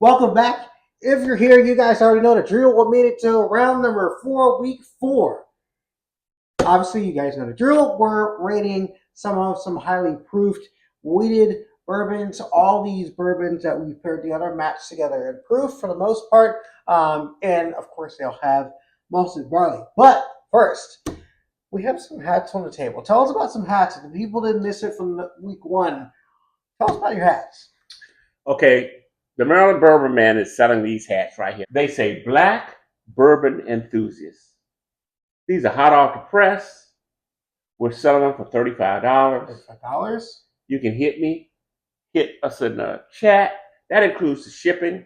Welcome back. If you're here, you guys already know the drill. We made it to round number 4, week 4. Obviously, you guys know the drill. We're rating some highly proofed, wheated bourbons. All these bourbons that we've paired together match together in proof for the most part. And of course, they'll have malted barley. But first, we have some hats on the table. Tell us about some hats. If the people didn't miss it from week 1, tell us about your hats. Okay, the Maryland Bourbon Man is selling these hats right here. They say Black Bourbon Enthusiast. These are hot off the press. We're selling them for $35. $35. You can hit us in the chat. That includes the shipping.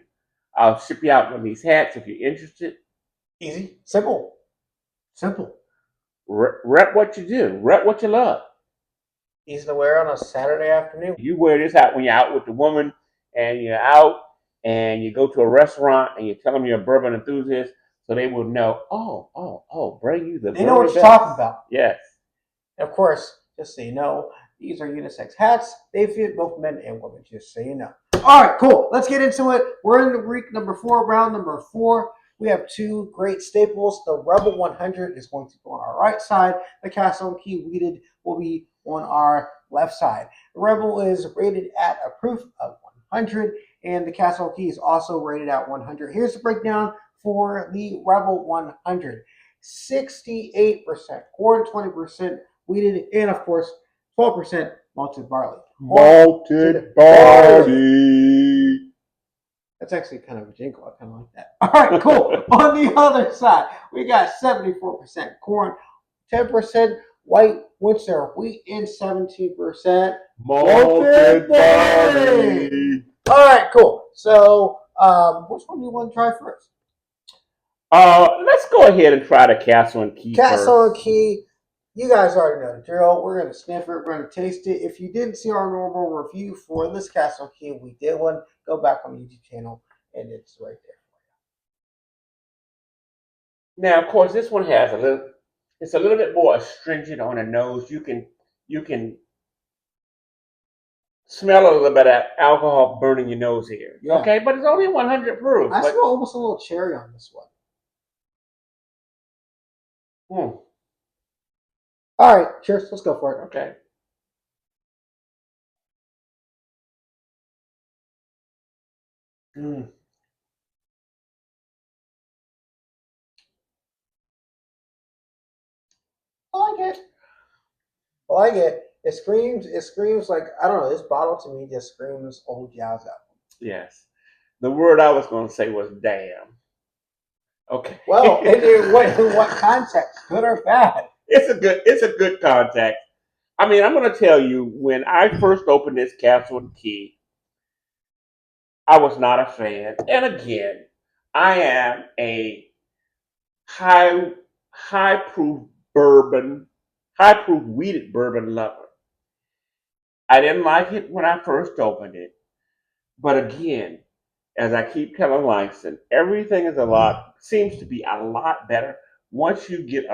I'll ship you out one of these hats if you're interested. Easy, simple. Rep what you do. Rep what you love. Easy to wear on a Saturday afternoon. You wear this out when you're out with the woman and you're out and you go to a restaurant and you tell them you're a bourbon enthusiast, so they will know, bring you the They know what you're best. talking about. Yes. And of course, just so you know, these are unisex hats. They fit both men and women, just so you know. All right, cool. Let's get into it. We're in week number 4, round number 4. We have 2 great staples. The Rebel 100 is going to be on our right side. The Castle and Key Wheated will be on our left side. The Rebel is rated at a proof of 100, and the Castle and Key is also rated at 100. Here's the breakdown for the Rebel 100. 68% corn, 20% wheated, and of course, 12% malted barley. Malted barley. That's actually kind of a jingle. I kind of like that. All right, cool. On the other side, we got 74% corn, 10% white Windsor wheat, and 17% malted barley. All right, cool. So, which one do you want to try first? Let's go ahead and try the Castle and Key Castle first. and Key. You guys already know the drill. We're going to sniff it. We're going to taste it. If you didn't see our normal review for this Castle and Key, we did one. Go back on the YouTube channel, and it's right there. Now, of course, this one has it's a little bit more astringent on the nose. You can smell a little bit of alcohol burning your nose here. Yeah. Okay, but it's only 100 proof. I smell almost a little cherry on this one. All right, cheers. Let's go for it. Okay. I like it. It screams like, I don't know, this bottle to me just screams Old Jazz album. Yes. The word I was going to say was damn. Okay. Well, in what context? Good or bad? It's a good context. I mean, I'm going to tell you, when I first opened this Castle and Key, I was not a fan. And again, I am a high proof wheated bourbon lover. I didn't like it when I first opened it. But again, as I keep telling Langston, everything seems to be a lot better once you get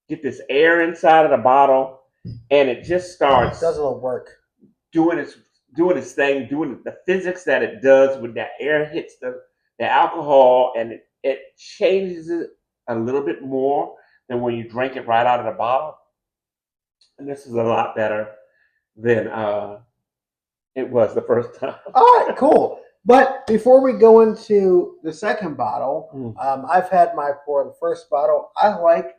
get this air inside of the bottle, and it just starts does a little work, doing its thing, doing the physics that it does when that air hits the alcohol, and it changes it a little bit more than when you drink it right out of the bottle. And this is a lot better than it was the first time. All right, cool. But before we go into the second bottle, I've had my pour the first bottle. I like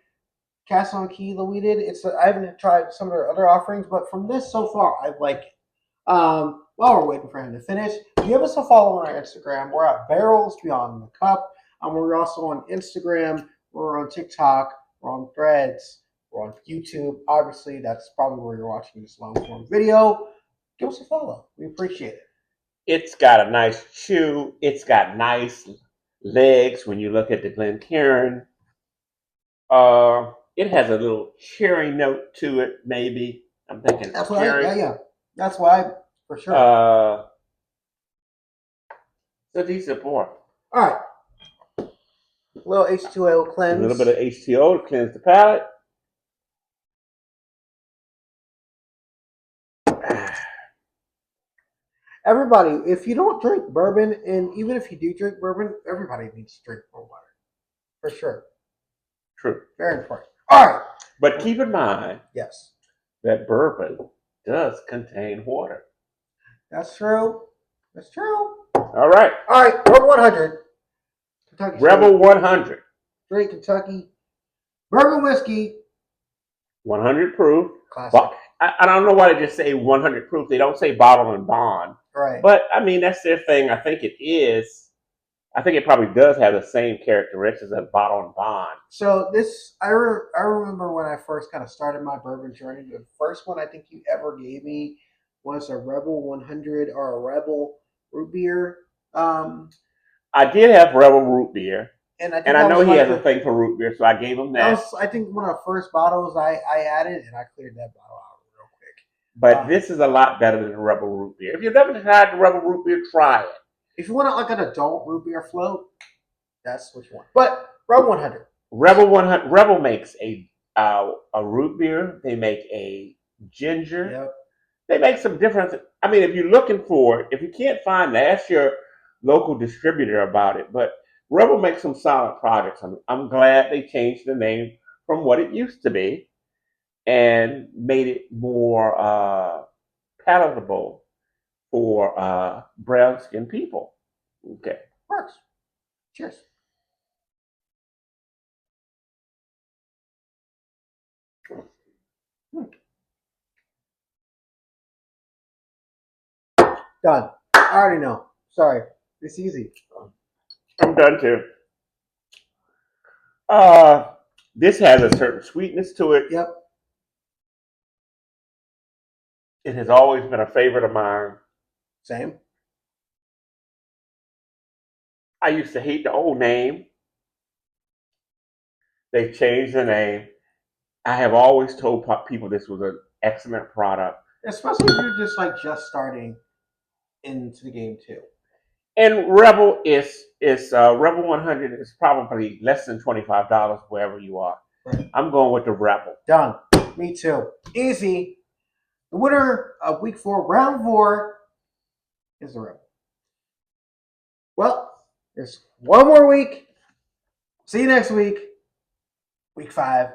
Castle and Key the wheated. I haven't tried some of their other offerings, but from this so far, I like it. While we're waiting for him to finish, give us a follow on our Instagram. We're at Barrels Beyond the Cup. We're also on Instagram. We're on TikTok. We're on Threads. We're on YouTube. Obviously, that's probably where you're watching this long form video. Give us a follow. We appreciate it. It's got a nice chew. It's got nice legs when you look at the Glencairn. It has a little cherry note to it, maybe. I'm thinking that's cherry. Yeah. That's why, for sure. It's a decent pour. All right. A little H2O cleanse. A little bit of H2O to cleanse the palate. Everybody, if you don't drink bourbon, and even if you do drink bourbon, everybody needs to drink more water. For sure. True. Very important. All right. But keep in mind Yes. that bourbon does contain water. That's true. That's true. All right. All right. Rebel 100. Kentucky Rebel Straight. 100. Straight Kentucky. Bourbon whiskey. 100 proof. Classic. I don't know why they just say 100 proof. They don't say bottle and bond. Right. But, I mean, that's their thing. I think it is. I think it probably does have the same characteristics as bottle and bond. So this, I remember when I first kind of started my bourbon journey. The first one I think you ever gave me was a Rebel 100 or a Rebel root beer. I did have Rebel root beer. And I know he has a thing for root beer, so I gave him that. That was, I think, one of the first bottles I added, and I cleared that bottle out real quick. But this is a lot better than the Rebel root beer. If you've never tried the Rebel root beer, try it. If you want like an adult root beer float, that's what you want. But Rebel 100. Rebel 100. Rebel makes a root beer. They make a ginger. Yep. They make some different. I mean, if you're looking for it, if you can't find it, ask your local distributor about it. But Rebel makes some solid products. I'm glad they changed the name from what it used to be and made it more palatable for brown skinned people. Okay. Works. Cheers. Done. I already know. Sorry. It's easy. I'm done too. This has a certain sweetness to it. Yep. It has always been a favorite of mine. Same. I used to hate the old name. They changed the name. I have always told people this was an excellent product. Especially if you're just starting into the game too. And Rebel is Rebel 100 is probably less than $25 wherever you are. Right. I'm going with the Rebel. Done. Me too. Easy. The winner of week 4, round 4, is the Rebel. Well, there's one more week. See you neek week 5.